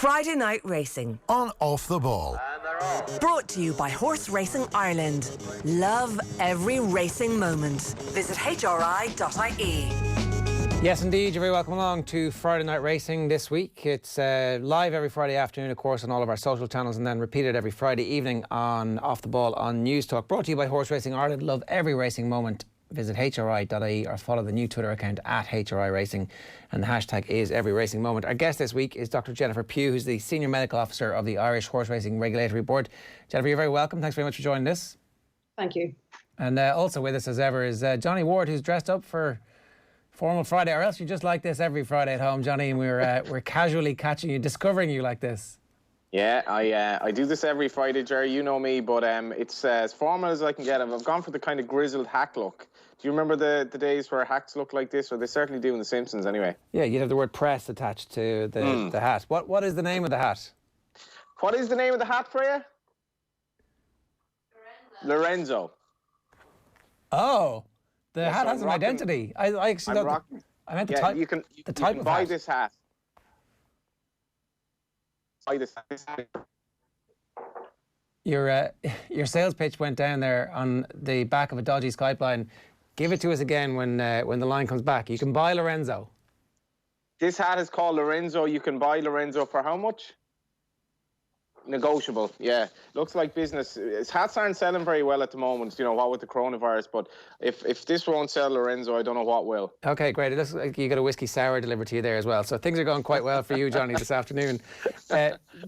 Friday Night Racing on Off the Ball. brought to you by Horse Racing Ireland. Love every racing moment. Visit hri.ie. Yes, indeed. You're very welcome along to Friday Night Racing this week. It's live every Friday afternoon, of course, on all of our social channels, and then repeated every Friday evening on Off the Ball on News Talk. Brought to you by Horse Racing Ireland. Love every racing moment. Visit hri.ie or follow the new Twitter account at HRI Racing, and the hashtag is every racing moment. Our guest this week is Dr. Jennifer Pugh, who's the Senior Medical Officer of the Irish Horse Racing Regulatory Board. Jennifer, you're very welcome. Thanks very much for joining us. Thank you. And also with us as ever is Johnny Ward, who's dressed up for Formal Friday, or else you just like this every Friday at home, Johnny, and we're casually catching you, discovering you like this. Yeah, I do this every Friday, Jerry. You know me, but it's as formal as I can get. I've gone for the kind of grizzled hack look. Do you remember the days where hacks look like this? Or they certainly do in The Simpsons, anyway. Yeah, you'd have the word press attached to the hat. What is the name of the hat? What is the name of the hat for you? Lorenzo. Oh, the hat has an rocking, identity. I actually I'm thought rocking. I meant the Yeah, type. you can of buy hat. this hat. Buy this hat. Your sales pitch went down there on the back of a dodgy Skype line. Give it to us again when the line comes back. You can buy Lorenzo. This hat is called Lorenzo. You can buy Lorenzo for how much? Negotiable, yeah. Looks like business. Hats aren't selling very well at the moment, you know, what with the coronavirus, but if this won't sell Lorenzo, I don't know what will. Okay, great. It looks like you got a whiskey sour delivered to you there as well. So things are going quite well for you, Johnny, this afternoon.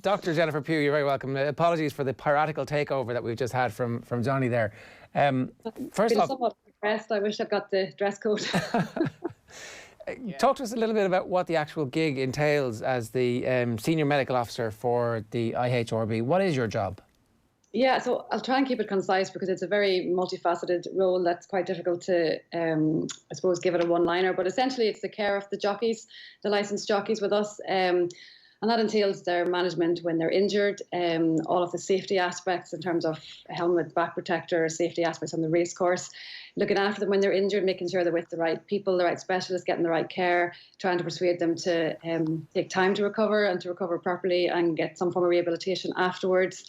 Dr. Jennifer Pugh, you're very welcome. Apologies for the piratical takeover that we've just had from Johnny there. First off, somewhat impressed. I wish I'd got the dress code. Talk to us a little bit about what the actual gig entails as the Senior Medical Officer for the IHRB. What is your job? Yeah, so I'll try and keep it concise because it's a very multifaceted role that's quite difficult to, I suppose, give it a one-liner. But essentially, it's the care of the jockeys, the licensed jockeys with us. And that entails their management when they're injured, all of the safety aspects in terms of helmet, back protector, safety aspects on the race course, looking after them when they're injured, making sure they're with the right people, the right specialists, getting the right care, trying to persuade them to take time to recover and to recover properly and get some form of rehabilitation afterwards.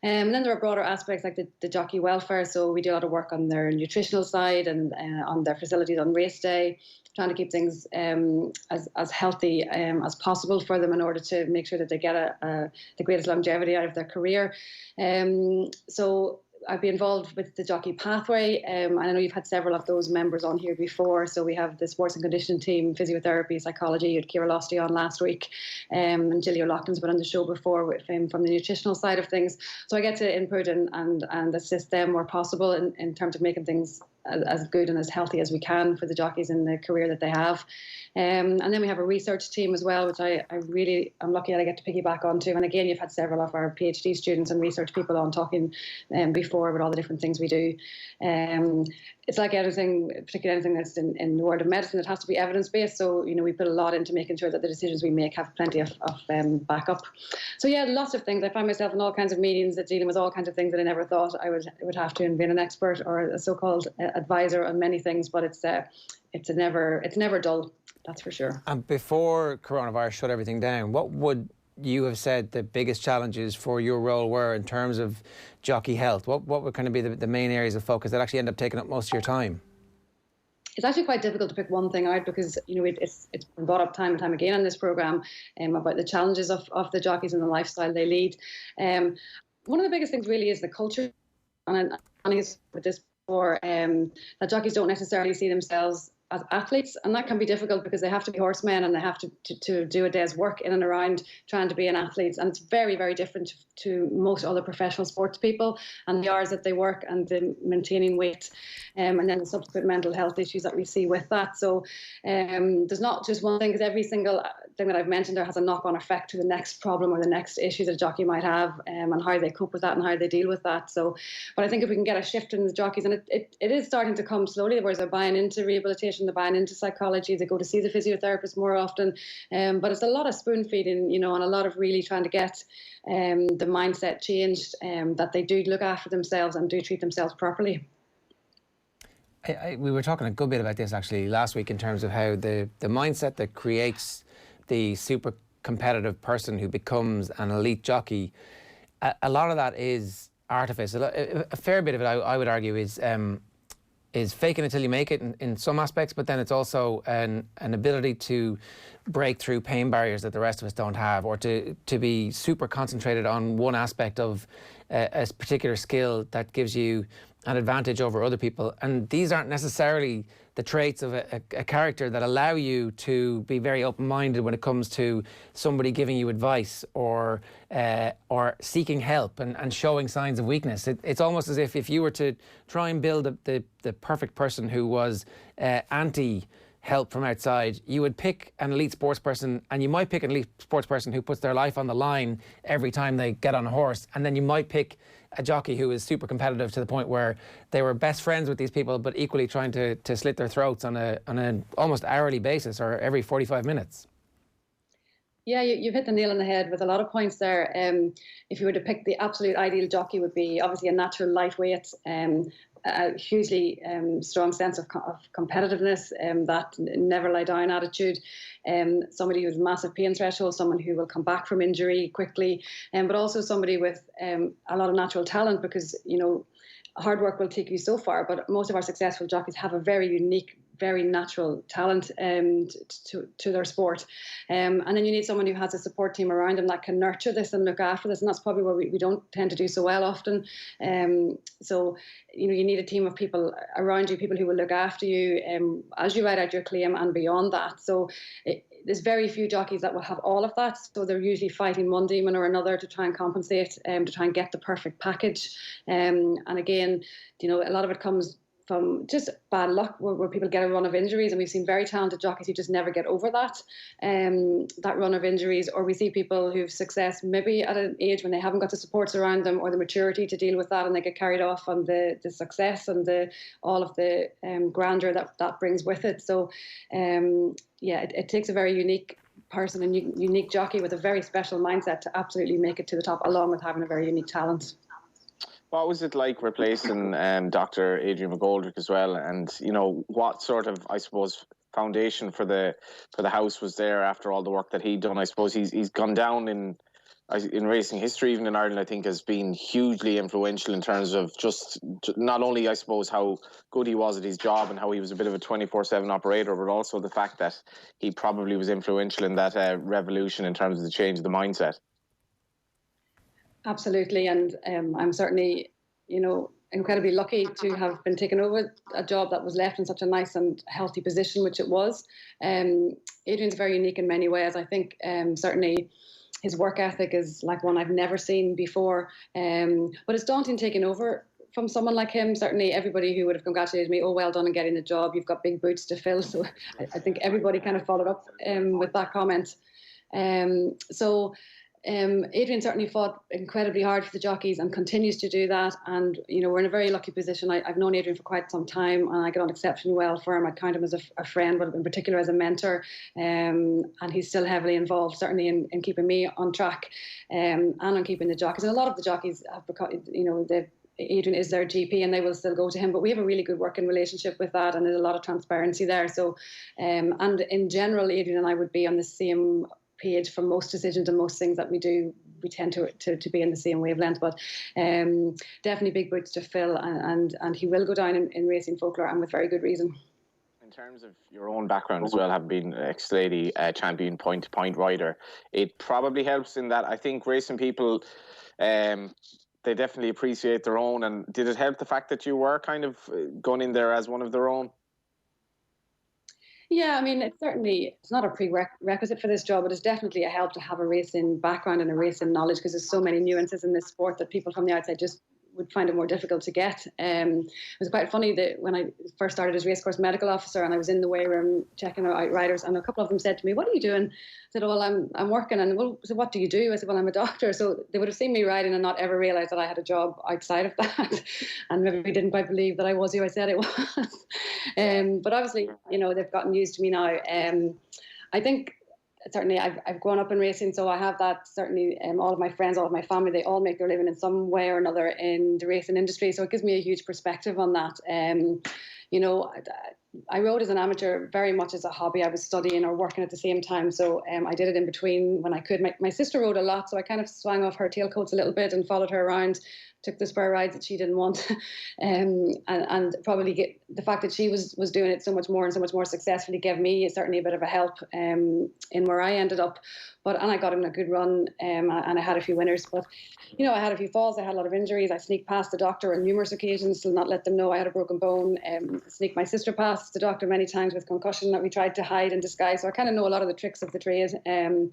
And then there are broader aspects like the jockey welfare. So we do a lot of work on their nutritional side and on their facilities on race day, trying to keep things as healthy as possible for them in order to make sure that they get the greatest longevity out of their career. So I'd be involved with the jockey pathway, and I know you've had several of those members on here before. So we have the sports and conditioning team, physiotherapy, psychology. You had Ciara Losty on last week, and Gillian Loughlin's been on the show before with him from the nutritional side of things. So I get to input and assist them where possible in terms of making things as good and as healthy as we can for the jockeys in the career that they have. And then we have a research team as well, which I really am lucky that I get to piggyback onto. And again, you've had several of our PhD students and research people on talking before about all the different things we do. It's like anything, particularly anything that's in the world of medicine, it has to be evidence-based. So, you know, we put a lot into making sure that the decisions we make have plenty of backup. So, yeah, lots of things. I find myself in all kinds of meetings that dealing with all kinds of things that I never thought I would have to, and being an expert or a so-called advisor on many things. But it's never dull, that's for sure. And before coronavirus shut everything down, what would you have said the biggest challenges for your role were in terms of jockey health? What would kind of be the main areas of focus that actually end up taking up most of your time? It's actually quite difficult to pick one thing out because, you know, it's been brought up time and time again on this programme about the challenges of the jockeys and the lifestyle they lead. One of the biggest things really is the culture. And I think it's with this before, that jockeys don't necessarily see themselves as athletes, and that can be difficult because they have to be horsemen and they have to do a day's work in and around trying to be an athlete, and it's very, very different to most other professional sports people and the hours that they work and the maintaining weight and then the subsequent mental health issues that we see with that. So there's not just one thing, because every single thing that I've mentioned there has a knock-on effect to the next problem or the next issue that a jockey might have, and how they cope with that and how they deal with that. So, but I think if we can get a shift in the jockeys, and it is starting to come slowly, whereas they're buying into rehabilitation, they're buying into psychology, they go to see the physiotherapist more often, but it's a lot of spoon feeding, you know, and a lot of really trying to get the mindset changed, that they do look after themselves and do treat themselves properly. We were talking a good bit about this actually last week in terms of how the mindset that creates the super competitive person who becomes an elite jockey, a lot of that is artifice. A fair bit of it, I would argue, is faking it till you make it in some aspects, but then it's also an ability to break through pain barriers that the rest of us don't have, or to be super concentrated on one aspect of a particular skill that gives you an advantage over other people. And these aren't necessarily the traits of a character that allow you to be very open-minded when it comes to somebody giving you advice or seeking help and showing signs of weakness. It's almost as if you were to try and build the perfect person who was anti-help from outside, you would pick an elite sports person, and you might pick an elite sports person who puts their life on the line every time they get on a horse, and then you might pick a jockey who is super competitive to the point where they were best friends with these people, but equally trying to slit their throats on an almost hourly basis or every 45 minutes. Yeah, you've hit the nail on the head with a lot of points there. If you were to pick the absolute ideal jockey, would be obviously a natural lightweight, a hugely strong sense of competitiveness, that never lie down attitude, somebody who's massive pain threshold, someone who will come back from injury quickly, but also somebody with a lot of natural talent, because, you know, hard work will take you so far, but most of our successful jockeys have a very unique, very natural talent to their sport. And then you need someone who has a support team around them that can nurture this and look after this. And that's probably where we don't tend to do so well often. So, you know, you need a team of people around you, people who will look after you as you ride out your claim and beyond that. So there's very few jockeys that will have all of that. So they're usually fighting one demon or another to try and compensate, to try and get the perfect package. And again, you know, a lot of it comes from just bad luck, where people get a run of injuries, and we've seen very talented jockeys who just never get over that run of injuries. Or we see people who've success maybe at an age when they haven't got the supports around them or the maturity to deal with that, and they get carried off on the success and all of the grandeur that brings with it. So it takes a very unique person and unique jockey with a very special mindset to absolutely make it to the top, along with having a very unique talent. What was it like replacing Dr. Adrian McGoldrick as well? And, you know, what sort of, I suppose, foundation for the house was there after all the work that he'd done? I suppose he's gone down in racing history, even in Ireland, I think, has been hugely influential in terms of just not only, I suppose, how good he was at his job and how he was a bit of a 24/7 operator, but also the fact that he probably was influential in that revolution in terms of the change of the mindset. Absolutely, and I'm certainly, you know, incredibly lucky to have been taken over a job that was left in such a nice and healthy position, which it was. Adrian's very unique in many ways. I think certainly his work ethic is like one I've never seen before. But it's daunting taking over from someone like him. Certainly everybody who would have congratulated me, oh, well done on getting the job, you've got big boots to fill. So I think everybody kind of followed up with that comment. Adrian certainly fought incredibly hard for the jockeys and continues to do that. And, you know, we're in a very lucky position. I've known Adrian for quite some time, and I get on exceptionally well for him. I count him as a friend, but in particular as a mentor. And he's still heavily involved, certainly in keeping me on track and on keeping the jockeys. And a lot of the jockeys have become, you know, Adrian is their GP and they will still go to him, but we have a really good working relationship with that, and there's a lot of transparency there. So, and in general, Adrian and I would be on the same page for most decisions and most things that we do. We tend to be in the same wavelength, but definitely big boots to fill, and he will go down in racing folklore, and with very good reason. In terms of your own background as well, having been ex-lady champion point-to-point rider, it probably helps in that I think racing people, they definitely appreciate their own. And did it help the fact that you were kind of going in there as one of their own? Yeah, I mean, it's not a prerequisite for this job, but it's definitely a help to have a racing background and a racing knowledge, because there's so many nuances in this sport that people from the outside just would find it more difficult to get. It was quite funny that when I first started as racecourse medical officer and I was in the weigh room checking out riders, and a couple of them said to me, "What are you doing?" I said, "Oh, well, I'm working." And, "Well, so what do you do?" I said, "Well, I'm a doctor." So they would have seen me riding and not ever realised that I had a job outside of that, and maybe didn't quite believe that I was who I said it was. But obviously, you know, they've gotten used to me now. I think certainly I've grown up in racing, so I have that. Certainly all of my friends, all of my family, they all make their living in some way or another in the racing industry, so it gives me a huge perspective on that. You know, I rode as an amateur very much as a hobby. I was studying or working at the same time. So I did it in between when I could. My sister rode a lot, so I kind of swung off her tailcoats a little bit and followed her around, took the spur rides that she didn't want. And probably the fact that she was doing it so much more and so much more successfully gave me certainly a bit of a help in where I ended up. And I got in a good run, and I had a few winners. But, I had a few falls. I had a lot of injuries. I sneaked past the doctor on numerous occasions to not let them know I had a broken bone. Sneaked my sister past the doctor many times with concussion that we tried to hide and disguise. So I kind of know a lot of the tricks of the trade. And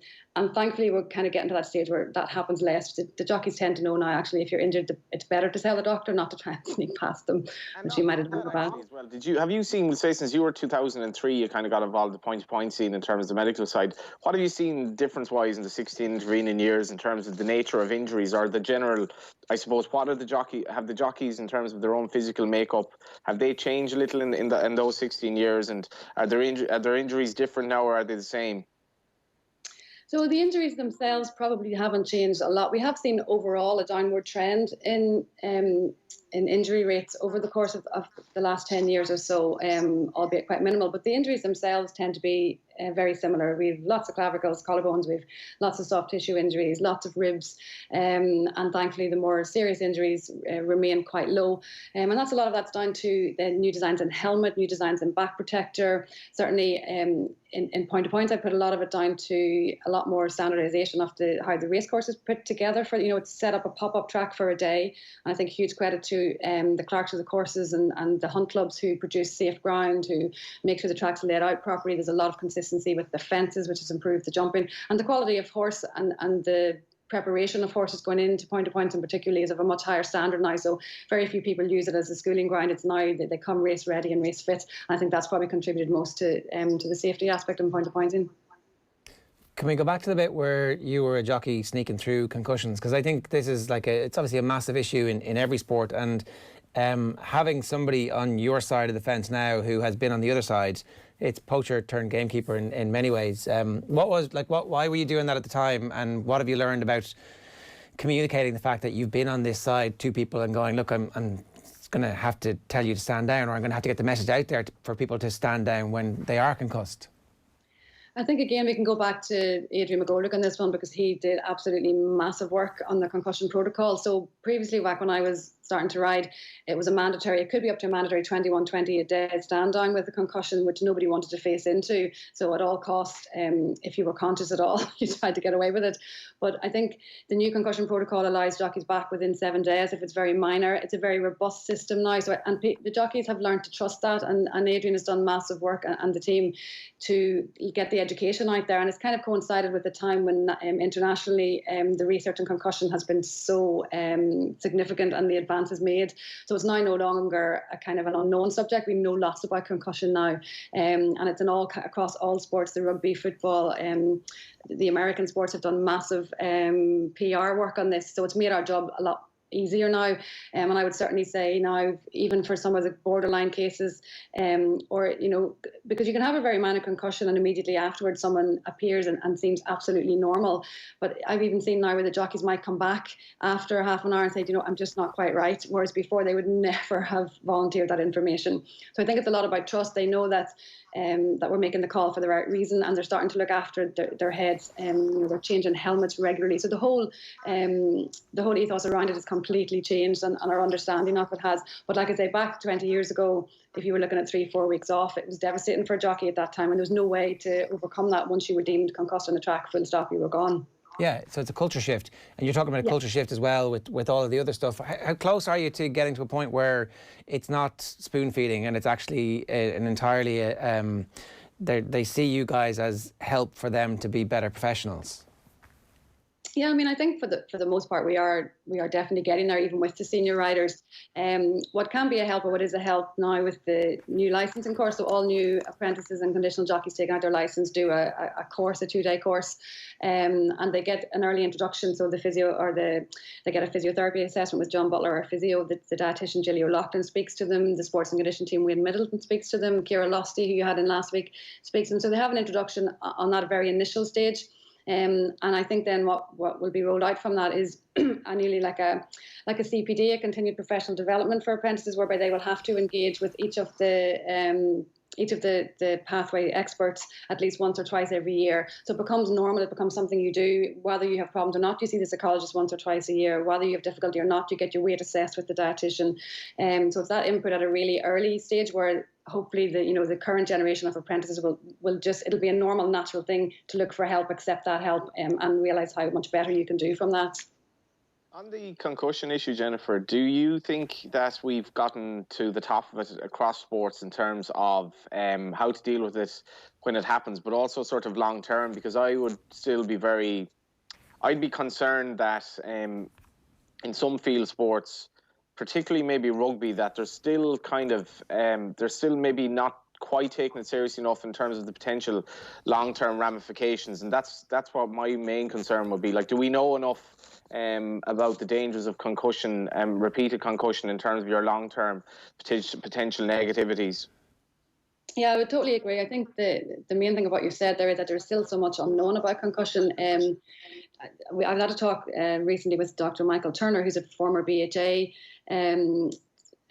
thankfully, we're kind of getting to that stage where that happens less. The jockeys tend to know now, actually, if you're injured, it's better to tell the doctor, not to try and sneak past them, which you might have done about. Well, have you seen, say, since you were 2003, you kind of got involved in the point-to-point scene in terms of the medical side. What have you seen difference-wise in the 16 intervening years in terms of the nature of injuries or the general, I suppose, what are the jockeys in terms of their own physical makeup, have they changed a little in those 16 years, and are their injuries different now, or are they the same? So the injuries themselves probably haven't changed a lot. We have seen overall a downward trend in injury rates over the course of the last 10 years or so, albeit quite minimal. But the injuries themselves tend to be very similar. We have lots of clavicles, collarbones, we have lots of soft tissue injuries, lots of ribs, and thankfully the more serious injuries remain quite low. And a lot of that's down to the new designs in helmet, new designs in back protector. Certainly in point-to-points, I put a lot of it down to a lot more standardisation of how the race course is put together. It's set up a pop-up track for a day. And I think huge credit to the clerks of the courses and the hunt clubs who produce safe ground, who make sure the track's laid out properly. There's a lot of consistency with the fences, which has improved the jumping, and the quality of horse and the preparation of horses going into point-to-points in particularly is of a much higher standard now. So very few people use it as a schooling ground. It's now that they come race ready and race fit. And I think that's probably contributed most to the safety aspect of point-to-pointing. Can we go back to the bit where you were a jockey sneaking through concussions? Because I think this is it's obviously a massive issue in every sport, and having somebody on your side of the fence now who has been on the other side, it's poacher turned gamekeeper in many ways. Why were you doing that at the time, and what have you learned about communicating the fact that you've been on this side to people and going, look, I'm going to have to tell you to stand down, or I'm going to have to get the message out there for people to stand down when they are concussed? I think, again, we can go back to Adrian McGoldrick on this one, because he did absolutely massive work on the concussion protocol. So previously, back when I was starting to ride, it was it could be up to a mandatory 21-20 a day stand down with a concussion, which nobody wanted to face into. So at all costs, if you were conscious at all, you tried to get away with it. But I think the new concussion protocol allows jockeys back within 7 days if it's very minor. It's a very robust system now. And the jockeys have learned to trust that. And Adrian has done massive work, and the team, to get the education out there. And it's kind of coincided with the time when internationally the research on concussion has been so significant and the advances made. So it's now no longer a kind of an unknown subject. We know lots about concussion now, and it's across all sports. The rugby, football, the American sports have done massive PR work on this. So it's made our job a lot easier now, and I would certainly say now, even for some of the borderline cases, because you can have a very minor concussion and immediately afterwards someone appears and seems absolutely normal. But I've even seen now where the jockeys might come back after half an hour and say, I'm just not quite right, whereas before they would never have volunteered that information. So I think it's a lot about trust. They know that we're making the call for the right reason, and they're starting to look after their heads. They're changing helmets regularly. So the whole ethos around it has completely changed, and our understanding of it has. But like I say, back 20 years ago, if you were looking at 3-4 weeks off, it was devastating for a jockey at that time, and there was no way to overcome that. Once you were deemed concussed on the track, full stop, you were gone. Yeah, so it's a culture shift. And you're talking about a culture shift as well with all of the other stuff. How close are you to getting to a point where it's not spoon feeding and it's actually an entirely, they see you guys as help for them to be better professionals? Yeah, I mean, I think for the most part we are definitely getting there, even with the senior riders. What can be a help, or what is a help now with the new licensing course, so all new apprentices and conditional jockeys taking out their license do a course, a 2-day course, and they get an early introduction. So the physio, they get a physiotherapy assessment with John Butler, our physio. The dietitian Gilly O'Loughlin speaks to them. The sports and condition team Wayne Middleton speaks to them. Ciara Losty, who you had in last week, speaks to them. So they have an introduction on that very initial stage. And I think then what will be rolled out from that is annually like a CPD, a continued professional development for apprentices, whereby they will have to engage with each of the each of the pathway experts at least once or twice every year. So it becomes normal, it becomes something you do, whether you have problems or not, you see the psychologist once or twice a year, whether you have difficulty or not, you get your weight assessed with the dietitian. So it's that input at a really early stage where hopefully the current generation of apprentices will just, it'll be a normal, natural thing to look for help, accept that help, and realise how much better you can do from that. On the concussion issue, Jennifer, do you think that we've gotten to the top of it across sports in terms of how to deal with it when it happens, but also sort of long term? Because I would still be I'd be concerned that in some field sports, particularly maybe rugby, that there's still maybe not quite taking it seriously enough in terms of the potential long-term ramifications. And that's what my main concern would be. Like, do we know enough about the dangers of concussion and repeated concussion in terms of your long-term potential negativities? Yeah, I would totally agree. I think the main thing about what you said there is that there's still so much unknown about concussion. I've had a talk recently with Dr. Michael Turner, who's a former BHA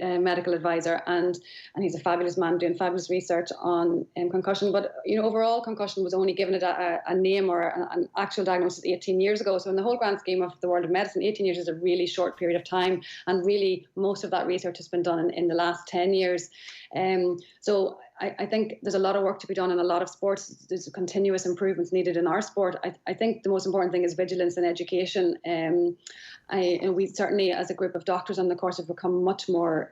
medical advisor, and he's a fabulous man doing fabulous research on concussion. But overall, concussion was only given it a name or an actual diagnosis 18 years ago. So in the whole grand scheme of the world of medicine, 18 years is a really short period of time, and really most of that research has been done in the last 10 years. So I think there's a lot of work to be done in a lot of sports. There's continuous improvements needed in our sport. I think the most important thing is vigilance and education. And we certainly, as a group of doctors on the course, have become much more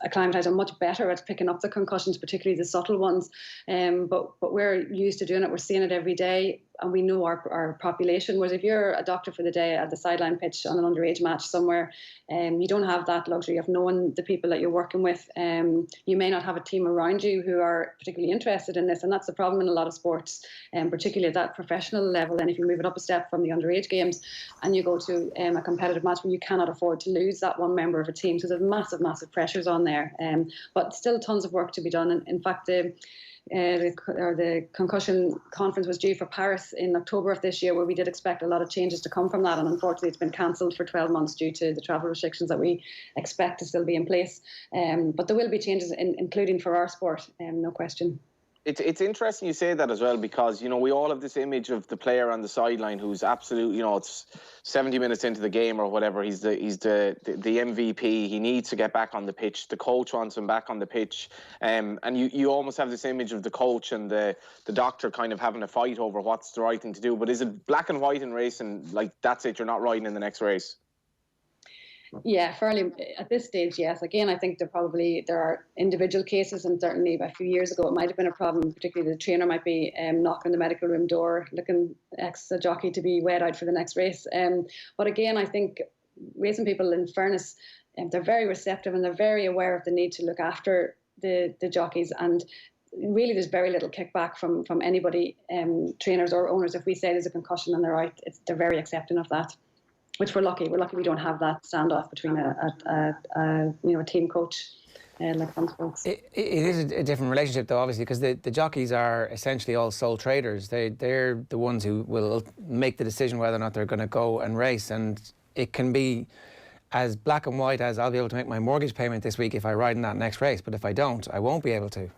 acclimatized and much better at picking up the concussions, particularly the subtle ones. But we're used to doing it. We're seeing it every day, and we know our population. Whereas if you're a doctor for the day at the sideline pitch on an underage match somewhere, you don't have that luxury of knowing the people that you're working with. You may not have a team around you who are particularly interested in this, and that's the problem in a lot of sports, particularly at that professional level. And if you move it up a step from the underage games and you go to a competitive match where you cannot afford to lose that one member of a team, so there's massive pressures on there. But still tons of work to be done. And in fact, the concussion conference was due for Paris in October of this year, where we did expect a lot of changes to come from that, and unfortunately it's been cancelled for 12 months due to the travel restrictions that we expect to still be in place. But there will be changes, including for our sport, no question. It's interesting you say that as well, because we all have this image of the player on the sideline who's absolute, it's 70 minutes into the game or whatever, he's the MVP, he needs to get back on the pitch, the coach wants him back on the pitch, and you almost have this image of the coach and the doctor kind of having a fight over what's the right thing to do. But is it black and white in racing, like that's it, you're not riding in the next race? Yeah, fairly at this stage, yes. Again, I think there are individual cases, and certainly a few years ago it might have been a problem. Particularly the trainer might be knocking the medical room door, looking ex-jockey to be weighed out for the next race. But again, I think racing people, in fairness, they're very receptive and they're very aware of the need to look after the jockeys. And really, there's very little kickback from anybody, trainers or owners. If we say there's a concussion and they're out, they're very accepting of that. Which we're lucky. We're lucky we don't have that standoff between a team coach like some folks. It is a different relationship, though, obviously, because the jockeys are essentially all sole traders. They're the ones who will make the decision whether or not they're going to go and race, and it can be as black and white as I'll be able to make my mortgage payment this week if I ride in that next race, but if I don't, I won't be able to.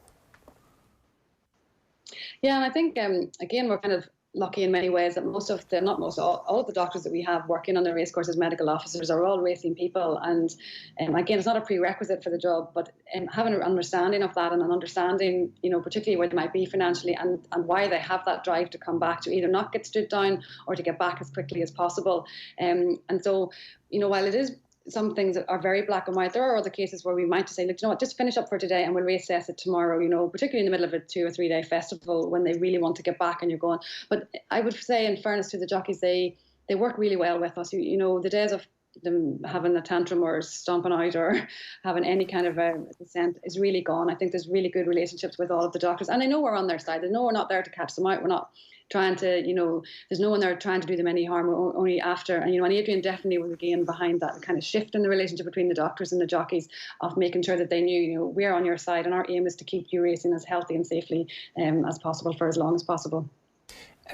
Yeah, and I think again we're kind of lucky in many ways that all of the doctors that we have working on the racecourse as medical officers are all racing people, and again, it's not a prerequisite for the job, but having an understanding of that and an understanding, particularly where they might be financially and why they have that drive to come back, to either not get stood down or to get back as quickly as possible. And so, while it is some things that are very black and white, there are other cases where we might just say, look, just finish up for today and we'll reassess it tomorrow, particularly in the middle of a 2 or 3 day festival when they really want to get back and you're going. But I would say, in fairness to the jockeys, they work really well with us. The days of them having a tantrum or stomping out or having any kind of a dissent is really gone. I think there's really good relationships with all of the doctors, and they know we're on their side. They know we're not there to catch them out. We're not trying to, there's no one there trying to do them any harm. We're only after, and and Adrian definitely was again behind that kind of shift in the relationship between the doctors and the jockeys, of making sure that they knew, we're on your side and our aim is to keep you racing as healthy and safely as possible for as long as possible.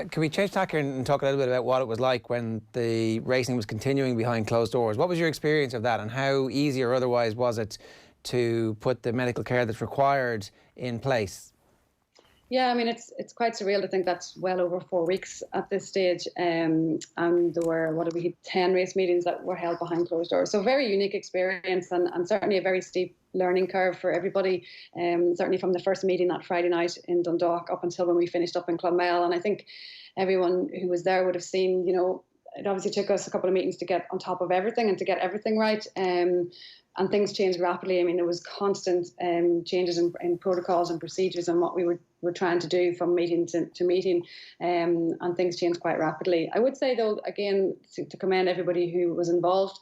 Can we change tack here and talk a little bit about what it was like when the racing was continuing behind closed doors? What was your experience of that, and how easy or otherwise was it to put the medical care that's required in place? Yeah, I mean, it's quite surreal to think that's well over 4 weeks at this stage. And there were, 10 race meetings that were held behind closed doors. So very unique experience and certainly a very steep learning curve for everybody. Certainly from the first meeting that Friday night in Dundalk up until when we finished up in Clonmel. And I think everyone who was there would have seen, it obviously took us a couple of meetings to get on top of everything and to get everything right. And things changed rapidly. I mean, there was constant changes in protocols and procedures and what we were trying to do from meeting to meeting, and things changed quite rapidly. I would say, though, again, to commend everybody who was involved,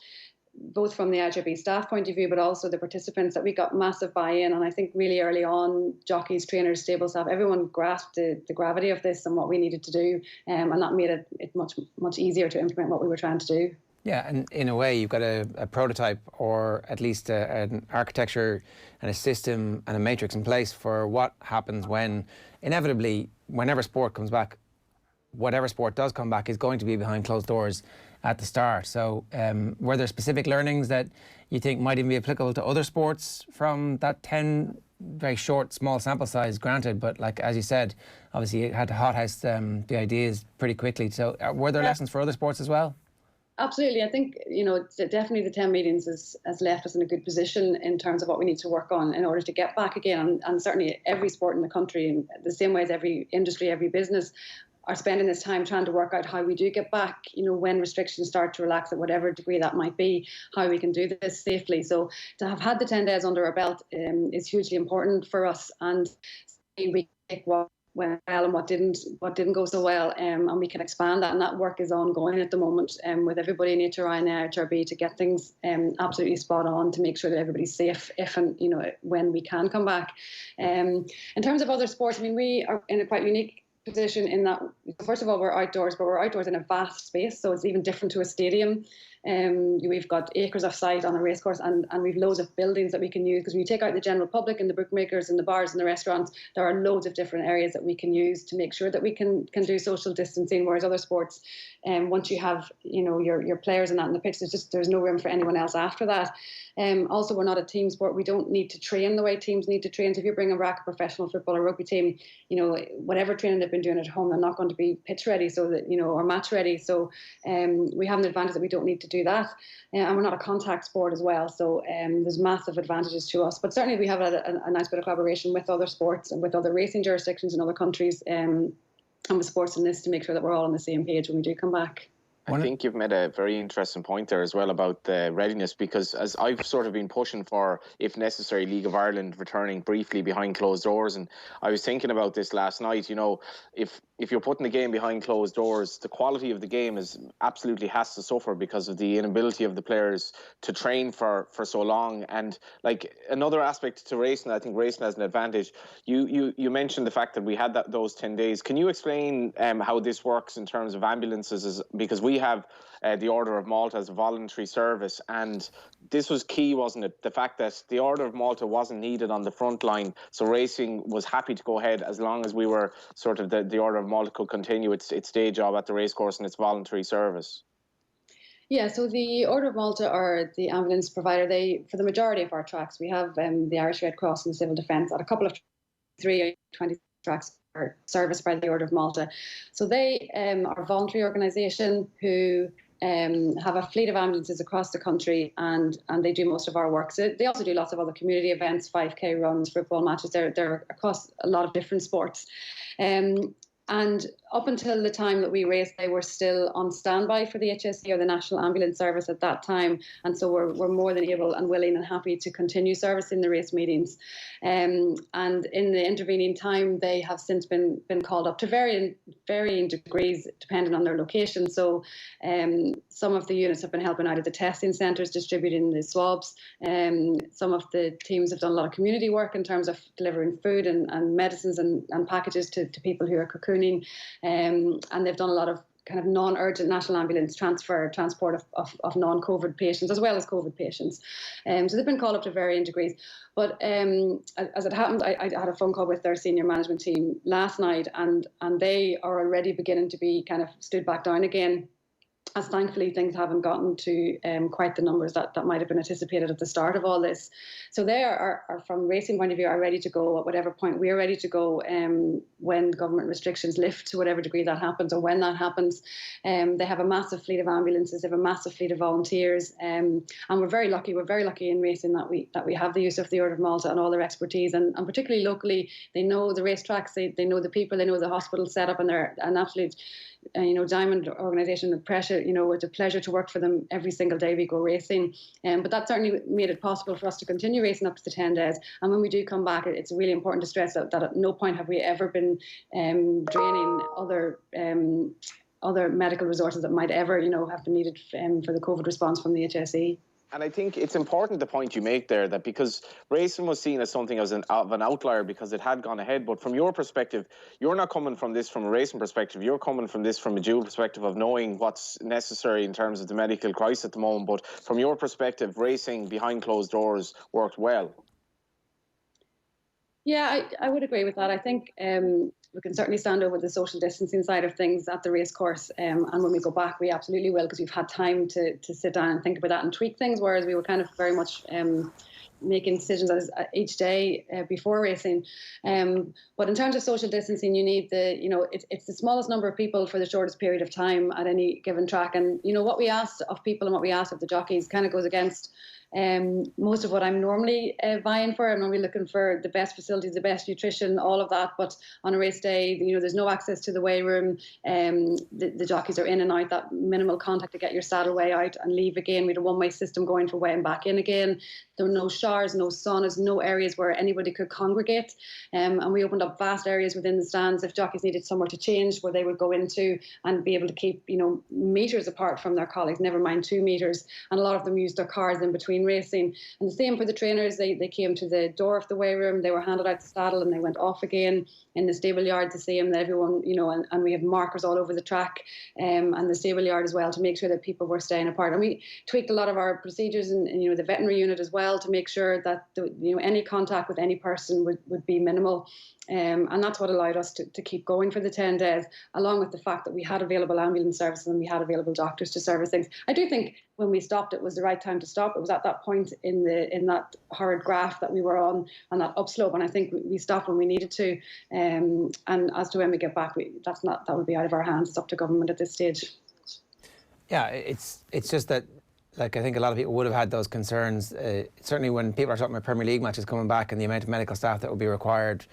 both from the IJB staff point of view, but also the participants, that we got massive buy-in. And I think really early on, jockeys, trainers, stable staff, everyone grasped the gravity of this and what we needed to do, and that made it much easier to implement what we were trying to do. Yeah, and in a way, you've got a prototype, or at least an architecture and a system and a matrix in place for what happens when, inevitably, whenever sport comes back, whatever sport does come back is going to be behind closed doors at the start. So were there specific learnings that you think might even be applicable to other sports from that 10 very short, small sample size, granted, but like, as you said, obviously you had to hothouse the ideas pretty quickly. So were there lessons for other sports as well? Absolutely. I think, definitely the 10 meetings has left us in a good position in terms of what we need to work on in order to get back again. And certainly every sport in the country, in the same way as every industry, every business, are spending this time trying to work out how we do get back, when restrictions start to relax at whatever degree that might be, how we can do this safely. So to have had the 10 days under our belt is hugely important for us, and we take what went well and what didn't go so well, and we can expand that, and that work is ongoing at the moment with everybody in HRI and HRB to get things absolutely spot on to make sure that everybody's safe if and when we can come back. In terms of other sports, I mean, we are in a quite unique position in that, first of all, we're outdoors, but we're outdoors in a vast space, so it's even different to a stadium. We've got acres of site on a racecourse, and we've loads of buildings that we can use, because when you take out the general public and the bookmakers and the bars and the restaurants, there are loads of different areas that we can use to make sure that we can do social distancing, whereas other sports, once you have your players and that in the pitch, there's no room for anyone else after that. Also, we're not a team sport. We don't need to train the way teams need to train. So if you bring a professional football or rugby team, whatever training they've been doing at home, they're not going to be pitch ready, so that or match ready. So we have an advantage that we don't need to do that, and we're not a contact sport as well. So there's massive advantages to us. But certainly we have a nice bit of collaboration with other sports and with other racing jurisdictions in other countries, and with sports in this, to make sure that we're all on the same page when we do come back. I think you've made a very interesting point there as well about the readiness, because as I've sort of been pushing for, if necessary, League of Ireland returning briefly behind closed doors, and I was thinking about this last night, if you're putting the game behind closed doors, the quality of the game absolutely has to suffer because of the inability of the players to train for so long. And like another aspect to racing, I think racing has an advantage. You mentioned the fact that we had those 10 days. Can you explain how this works in terms of ambulances? Because we have the Order of Malta as a voluntary service, and this was key, wasn't it? The fact that the Order of Malta wasn't needed on the front line, so racing was happy to go ahead as long as we were sort of the Order of Malta could continue its day job at the racecourse and its voluntary service. Yeah, so the Order of Malta are the ambulance provider. For the majority of our tracks, we have the Irish Red Cross and the Civil Defence at a couple of 20 tracks are serviced by the Order of Malta. So they are a voluntary organisation who have a fleet of ambulances across the country, and they do most of our work. So they also do lots of other community events, 5K runs, football matches. They're across a lot of different sports. And up until the time that we raced, they were still on standby for the HSE or the National Ambulance Service at that time. And so we're more than able and willing and happy to continue servicing the race meetings. And in the intervening time, they have since been called up to varying degrees, depending on their location. So some of the units have been helping out at the testing centres, distributing the swabs. Some of the teams have done a lot of community work in terms of delivering food and medicines and packages to people who are cocooning. And they've done a lot of kind of non-urgent national ambulance transport of non-COVID patients as well as COVID patients. So they've been called up to varying degrees. But as it happened, I had a phone call with their senior management team last night, and they are already beginning to be kind of stood back down again as thankfully things haven't gotten to quite the numbers that might have been anticipated at the start of all this. So they are from racing point of view, are ready to go at whatever point we're ready to go when government restrictions lift to whatever degree that happens, or when that happens. They have a massive fleet of ambulances, they have a massive fleet of volunteers, and we're very lucky in racing that we have the use of the Order of Malta and all their expertise, and particularly locally, they know the racetracks, they know the people, they know the hospital setup, and they're an absolute diamond organisation. With pressure, it's a pleasure to work for them every single day we go racing. But that certainly made it possible for us to continue racing up to the 10 days. And when we do come back, it's really important to stress that at no point have we ever been draining other medical resources that might ever, have been needed for the COVID response from the HSE. And I think it's important the point you make there, that because racing was seen as something of an outlier because it had gone ahead. But from your perspective, you're not coming from this from a racing perspective. You're coming from this from a dual perspective of knowing what's necessary in terms of the medical crisis at the moment. But from your perspective, racing behind closed doors worked well. Yeah, I would agree with that. I think we can certainly stand over the social distancing side of things at the race course. And when we go back, we absolutely will, because we've had time to sit down and think about that and tweak things, whereas we were kind of very much making decisions each day before racing. But in terms of social distancing, you need it's the smallest number of people for the shortest period of time at any given track. And, what we asked of people and what we asked of the jockeys kind of goes against most of what I'm normally vying for. I'm normally looking for the best facilities, the best nutrition, all of that. But on a race day, there's no access to the weigh room. The jockeys are in and out, that minimal contact to get your saddle weigh out and leave again. We had a one-way system going for weighing back in again. There were no showers, no saunas, no areas where anybody could congregate. And we opened up vast areas within the stands if jockeys needed somewhere to change, where they would go into and be able to keep, meters apart from their colleagues, never mind 2 meters. And a lot of them used their cars in between racing. And the same for the trainers. They came to the door of the weigh room, they were handed out the saddle, and they went off again in the stable yard to see them, that everyone, and we have markers all over the track and the stable yard as well, to make sure that people were staying apart. And we tweaked a lot of our procedures in the veterinary unit as well, to make sure that any contact with any person would be minimal. And that's what allowed us to keep going for the 10 days, along with the fact that we had available ambulance services and we had available doctors to service things. I do think when we stopped, it was the right time to stop. It was at that point in that horrid graph that we were on that upslope, and I think we stopped when we needed to. And as to when we get back, that would be out of our hands. It's up to government at this stage. Yeah, it's just that, I think a lot of people would have had those concerns. Certainly when people are talking about Premier League matches coming back and the amount of medical staff that would be required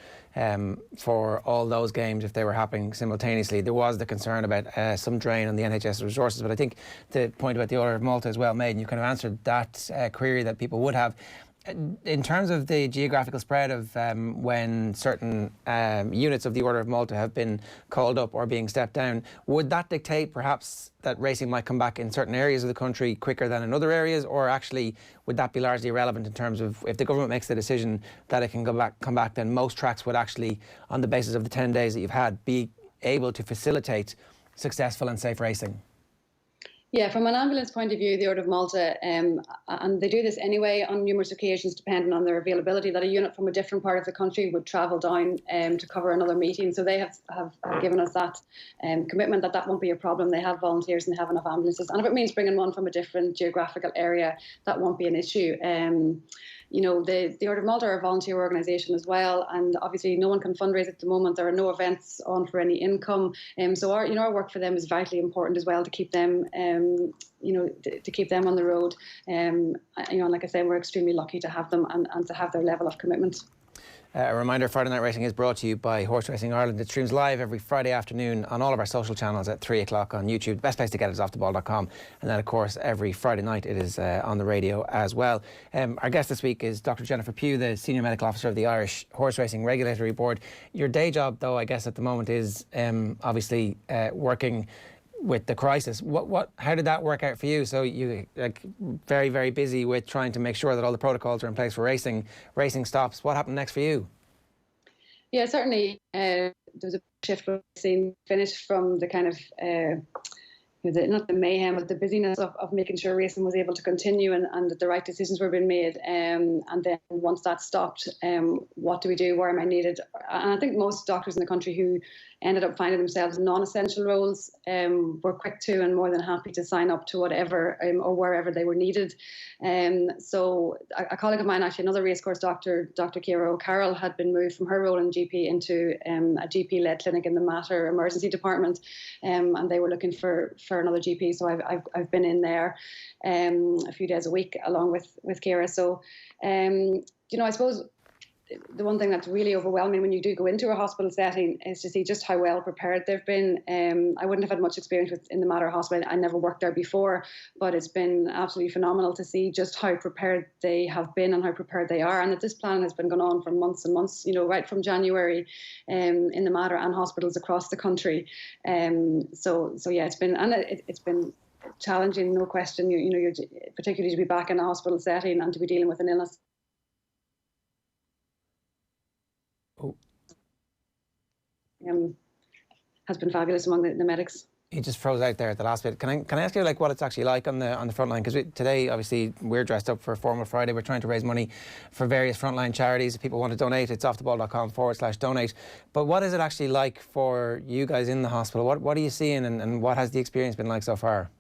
for all those games if they were happening simultaneously, there was the concern about some drain on the NHS resources. But I think the point about the Order of Malta is well made, and you kind of answered that query that people would have. In terms of the geographical spread of when certain units of the Order of Malta have been called up or being stepped down, would that dictate perhaps that racing might come back in certain areas of the country quicker than in other areas, or actually would that be largely irrelevant in terms of if the government makes the decision that it can come back, then most tracks would actually, on the basis of the 10 days that you've had, be able to facilitate successful and safe racing? Yeah, from an ambulance point of view, the Order of Malta, and they do this anyway on numerous occasions, depending on their availability, that a unit from a different part of the country would travel down to cover another meeting. So they have given us that commitment that won't be a problem. They have volunteers and they have enough ambulances. And if it means bringing one from a different geographical area, that won't be an issue. The Order of Malta are a volunteer organisation as well, and obviously no one can fundraise at the moment. There are no events on for any income, so our work for them is vitally important as well, to keep them to keep them on the road. Like I said, we're extremely lucky to have them and to have their level of commitment. A reminder, Friday Night Racing is brought to you by Horse Racing Ireland. It streams live every Friday afternoon on all of our social channels at 3 o'clock on YouTube. The best place to get it is offtheball.com. And then, of course, every Friday night it is on the radio as well. Our guest this week is Dr. Jennifer Pugh, the Senior Medical Officer of the Irish Horse Racing Regulatory Board. Your day job, though, I guess at the moment is obviously working with the crisis. How did that work out for you? So you very, very busy with trying to make sure that all the protocols are in place for racing stops. What happened next for you? Yeah, certainly there was a shift when racing finished from the kind of not the mayhem, but the busyness of making sure racing was able to continue and that the right decisions were being made. And then once that stopped, what do we do? Where am I needed? And I think most doctors in the country who ended up finding themselves in non-essential roles were quick to and more than happy to sign up to whatever or wherever they were needed. So a colleague of mine, actually another racecourse doctor, Dr. Ciara O'Carroll, had been moved from her role in GP into a GP-led clinic in the Mater emergency department, and they were looking for another GP. So I've been in there a few days a week along with Ciara. So I suppose the one thing that's really overwhelming when you do go into a hospital setting is to see just how well prepared they've been. I wouldn't have had much experience in the Mater Hospital. I never worked there before, but it's been absolutely phenomenal to see just how prepared they have been and how prepared they are, and that this plan has been going on for months and months, right from January in the Mater and hospitals across the country. So yeah, it's been challenging, no question. You're particularly to be back in a hospital setting and to be dealing with an illness. Has been fabulous among the medics. He just froze out there at the last bit. Can I ask you what it's actually like on the front line? Because today, obviously, we're dressed up for Formal Friday. We're trying to raise money for various frontline charities. If people want to donate, it's offtheball.com/donate. But what is it actually like for you guys in the hospital? What are you seeing, and what has the experience been like so far?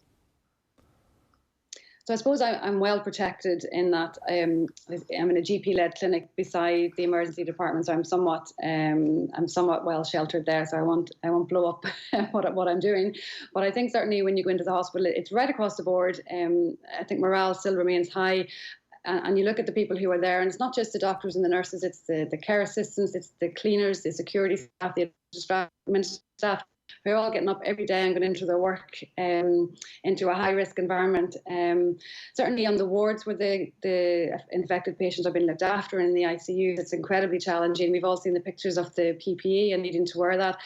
So I suppose I'm well protected in that I'm in a GP-led clinic beside the emergency department, so I'm somewhat well sheltered there. So I won't blow up what I'm doing. But I think certainly when you go into the hospital, it's right across the board. I think morale still remains high. And you look at the people who are there, and it's not just the doctors and the nurses, it's the care assistants, it's the cleaners, the security staff, the administrative staff, who are all getting up every day and going into their work into a high-risk environment. Certainly on the wards where the infected patients are being looked after in the ICU, it's incredibly challenging. We've all seen the pictures of the PPE and needing to wear that.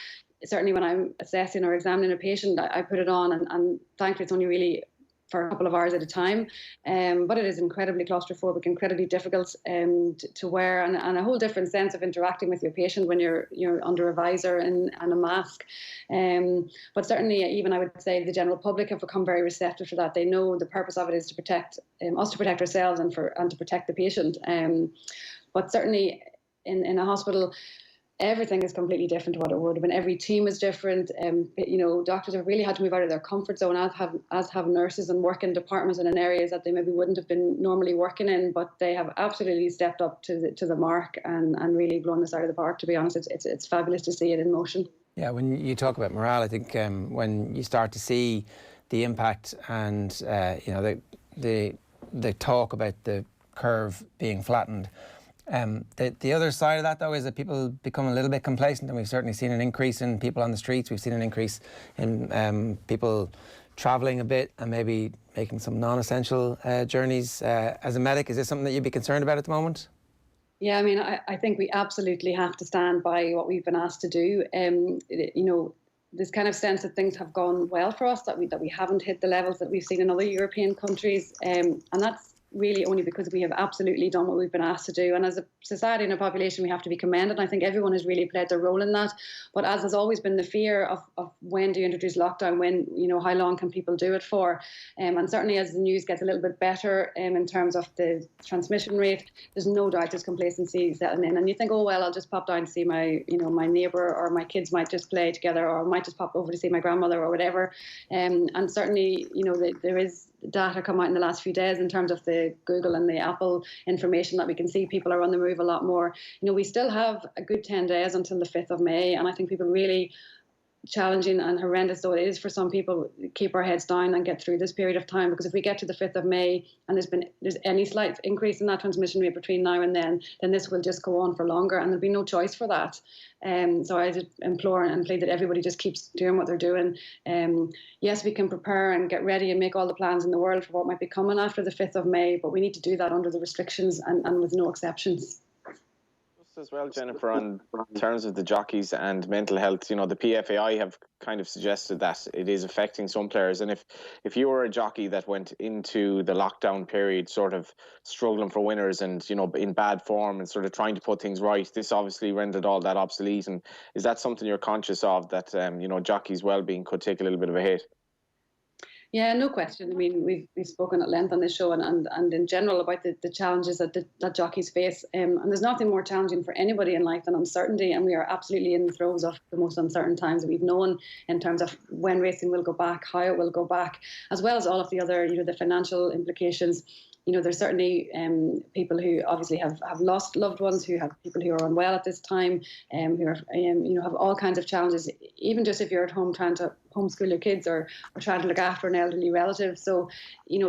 Certainly when I'm assessing or examining a patient, I put it on, and thankfully it's only really for a couple of hours at a time, but it is incredibly claustrophobic, incredibly difficult to wear, and a whole different sense of interacting with your patient when you're under a visor and a mask. But certainly, even I would say the general public have become very receptive to that. They know the purpose of it is to protect us, to protect ourselves, and to protect the patient. But certainly in a hospital, everything is completely different to what it would have been. Every team is different. Doctors have really had to move out of their comfort zone, as have nurses, and work in departments and in areas that they maybe wouldn't have been normally working in. But they have absolutely stepped up to the mark and really blown this out of the park. To be honest, it's fabulous to see it in motion. Yeah, when you talk about morale, I think when you start to see the impact and the talk about the curve being flattened. The other side of that, though, is that people become a little bit complacent, and we've certainly seen an increase in people on the streets. We've seen an increase in people travelling a bit and maybe making some non-essential journeys. As a medic, is this something that you'd be concerned about at the moment? Yeah, I mean, I think we absolutely have to stand by what we've been asked to do. This kind of sense that things have gone well for us, that we haven't hit the levels that we've seen in other European countries, and that's really only because we have absolutely done what we've been asked to do. And as a society and a population, we have to be commended. And I think everyone has really played their role in that. But as has always been the fear of when do you introduce lockdown, when, how long can people do it for? And certainly as the news gets a little bit better in terms of the transmission rate, there's no doubt there's complacency setting in. And you think, oh, well, I'll just pop down to see my neighbour, or my kids might just play together, or I might just pop over to see my grandmother or whatever. And certainly, there is data come out in the last few days in terms of the Google and the Apple information that we can see people are on the move a lot more. We still have a good 10 days until the 5th of May, and I think people really, challenging and horrendous though it is for some people, keep our heads down and get through this period of time, because if we get to the 5th of May and there's any slight increase in that transmission rate between now and then this will just go on for longer, and there'll be no choice for that. So I just implore and plead that everybody just keeps doing what they're doing. Yes, we can prepare and get ready and make all the plans in the world for what might be coming after the 5th of May, but we need to do that under the restrictions and with no exceptions. As well, Jennifer, in terms of the jockeys and mental health, the PFAI have kind of suggested that it is affecting some players. And if you were a jockey that went into the lockdown period sort of struggling for winners and, in bad form and sort of trying to put things right, this obviously rendered all that obsolete. And is that something you're conscious of, that, jockeys' well-being could take a little bit of a hit? Yeah, no question. I mean, we've spoken at length on this show and in general about the challenges that jockeys face. And there's nothing more challenging for anybody in life than uncertainty. And we are absolutely in the throes of the most uncertain times that we've known in terms of when racing will go back, how it will go back, as well as all of the other, the financial implications. There's certainly people who obviously have lost loved ones, who have people who are unwell at this time, who are, have all kinds of challenges, even just if you're at home trying to homeschool your kids or trying to look after an elderly relative. So,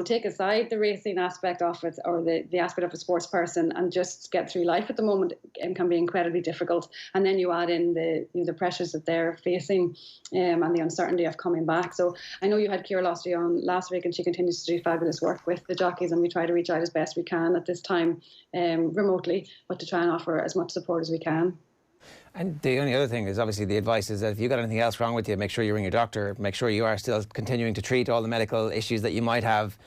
take aside the racing aspect of it or the aspect of a sports person and just get through life at the moment can be incredibly difficult. And then you add in the pressures that they're facing and the uncertainty of coming back. So I know you had Ciara Lostry on last week, and she continues to do fabulous work with the jockeys, and we try to reach out as best we can at this time remotely, but to try and offer as much support as we can. And the only other thing is obviously the advice is that if you've got anything else wrong with you, make sure you ring your doctor, make sure you are still continuing to treat all the medical issues that you might have,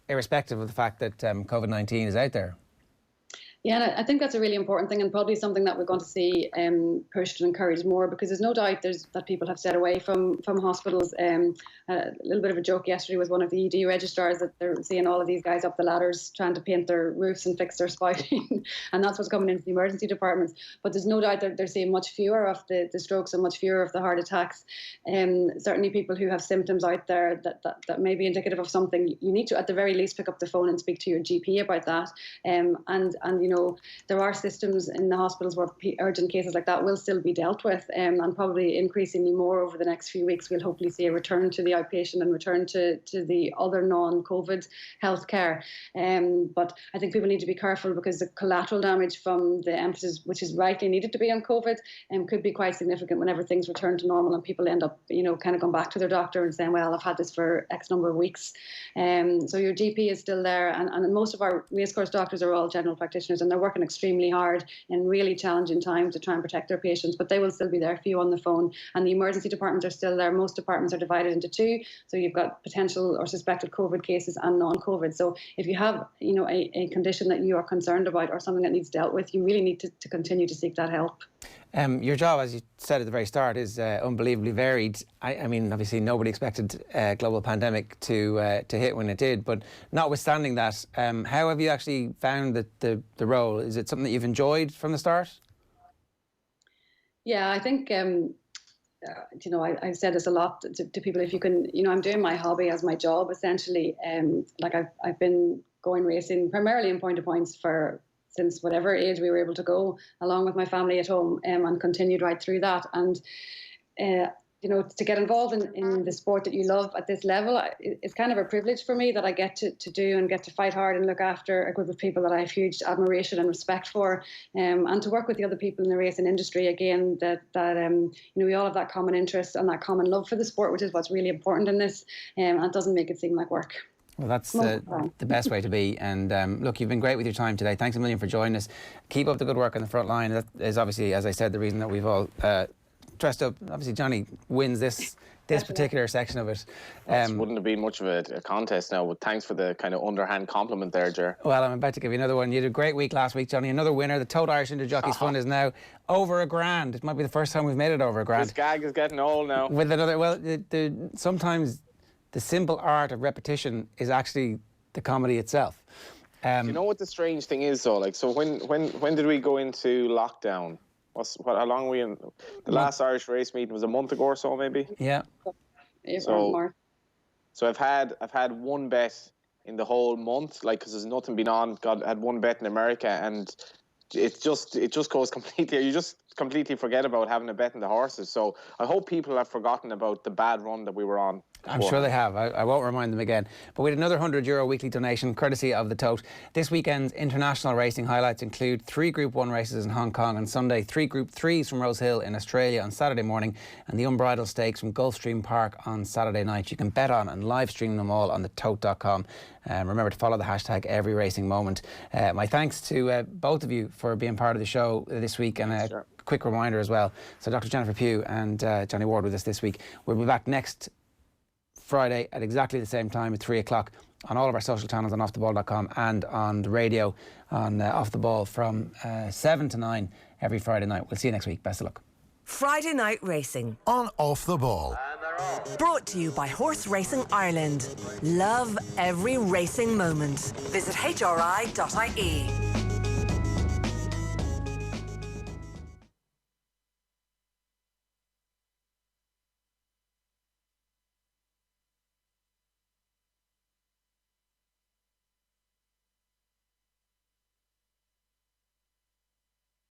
irrespective of the fact that COVID-19 is out there. Yeah, and I think that's a really important thing, and probably something that we're going to see pushed and encouraged more, because there's no doubt that people have stayed away from hospitals. A little bit of a joke yesterday with one of the ED registrars that they're seeing all of these guys up the ladders trying to paint their roofs and fix their spouting, and that's what's coming into the emergency departments. But there's no doubt that they're seeing much fewer of the strokes and much fewer of the heart attacks. Certainly people who have symptoms out there that may be indicative of something, you need to at the very least pick up the phone and speak to your GP about that. And there are systems in the hospitals where urgent cases like that will still be dealt with, and probably increasingly more over the next few weeks. We'll hopefully see a return to the outpatient and return to the other non-COVID healthcare. But I think people need to be careful, because the collateral damage from the emphasis, which is rightly needed to be on COVID, could be quite significant whenever things return to normal and people end up, kind of going back to their doctor and saying, well, I've had this for X number of weeks. So your GP is still there, and most of our racecourse doctors are all general practitioners, and they're working extremely hard in really challenging times to try and protect their patients, but they will still be there for you on the phone. And the emergency departments are still there. Most departments are divided into two, so you've got potential or suspected COVID cases and non-COVID. So if you have a condition that you are concerned about or something that needs dealt with, you really need to continue to seek that help. Your job, as you said at the very start, is unbelievably varied. I mean, obviously nobody expected a global pandemic to hit when it did, but notwithstanding that, how have you actually found the role? Is it something that you've enjoyed from the start? Yeah, I think, I've said this a lot to people. If you can, I'm doing my hobby as my job, essentially. I've been going racing primarily in point-to-points since whatever age we were able to go, along with my family at home, and continued right through that. And, to get involved in the sport that you love at this level, it's kind of a privilege for me that I get to do and get to fight hard and look after a group of people that I have huge admiration and respect for, and to work with the other people in the racing industry, again, that we all have that common interest and that common love for the sport, which is what's really important in this, and it doesn't make it seem like work. Well, that's the best way to be. And look, you've been great with your time today. Thanks a million for joining us. Keep up the good work on the front line. That is obviously, as I said, the reason that we've all dressed up. Obviously, Johnny wins this particular section of it. Wouldn't have been much of a contest now, but thanks for the kind of underhand compliment there, Ger. Well, I'm about to give you another one. You did a great week last week, Johnny. Another winner. The Total Irish Inter Jockeys Fund is now over £1,000. It might be the first time we've made it over £1,000. This gag is getting old now. With another, well, sometimes the simple art of repetition is actually the comedy itself. You know what the strange thing is, though? Like, so when did we go into lockdown? How long were we in? The last Irish race meeting was a month ago or so, maybe. Yeah. So I've had one bet in the whole month, like, because there's nothing been on. Had one bet in America, and it just goes completely. You just completely forget about having a bet in the horses. So I hope people have forgotten about the bad run that we were on. I'm sure they have. I won't remind them again. But we had another €100 weekly donation, courtesy of the Tote. This weekend's international racing highlights include 3 Group 1 races in Hong Kong on Sunday, 3 Group 3s from Rose Hill in Australia on Saturday morning, and the Unbridled Stakes from Gulfstream Park on Saturday night. You can bet on and live stream them all on thetote.com. Remember to follow the hashtag #EveryRacingMoment. My thanks to both of you for being part of the show this week, and a quick reminder as well. So Dr. Jennifer Pugh and Johnny Ward with us this week. We'll be back next Friday at exactly the same time at 3 o'clock on all of our social channels on offtheball.com and on the radio on Off the Ball from 7 to 9 every Friday night. We'll see you next week. Best of luck. Friday Night Racing on Off the Ball. Brought to you by Horse Racing Ireland. Love every racing moment. Visit hri.ie.